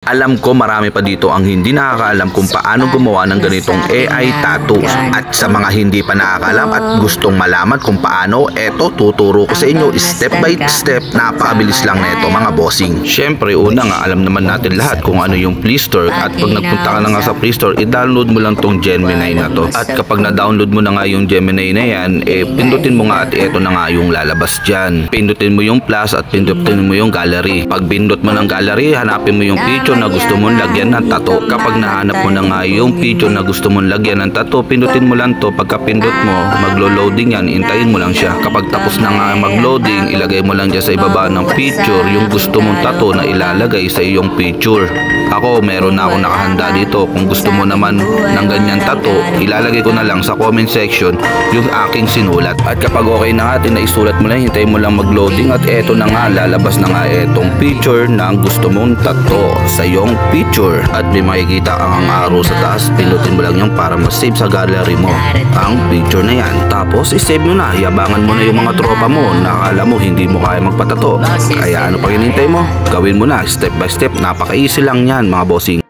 Alam ko marami pa dito ang hindi nakakaalam kung paano gumawa ng ganitong AI tattoos. At sa mga hindi pa nakakaalam at gustong malaman kung paano, eto tuturo ko sa inyo step by step. Napakabilis lang neto mga bossing. Syempre una nga alam naman natin lahat kung ano yung Play Store. At pag nagpunta ka na nga sa Play Store, i-download mo lang tong Gemini na to. At kapag na-download mo na nga yung Gemini na yan, pindutin mo nga at eto na nga yung lalabas dyan. Pindutin mo yung plus at pindutin mo yung gallery. Pag pindot mo ng gallery, hanapin mo yung picture na gusto mong lagyan ng tattoo. Kapag nahanap mo na nga yung picture na gusto mong lagyan ng tattoo, pindutin mo lang to. Pagka pindot mo, maglo-loading yan, hintayin mo lang siya. Kapag tapos na nga mag-loading, ilagay mo lang dyan sa ibaba ng picture yung gusto mong tattoo na ilalagay sa iyong picture. Ako, meron na akong nakahanda dito. Kung gusto mo naman ng ganyan tattoo, ilalagay ko na lang sa comment section yung aking sinulat. At kapag okay na natin na isulat mo lang, hintayin mo lang mag-loading at eto na nga, lalabas na nga etong picture na gusto mong tattoo sa iyong picture. At may makikita ang arrow sa taas, pinutin mo lang yung para ma-save sa gallery mo ang picture na yan. Tapos i-save mo na, yabangan mo na yung mga tropa mo na akala mo hindi mo kaya magpatato. Kaya ano pang hinihintay mo? Gawin mo na step by step, napaka-easy lang yan mga bossing.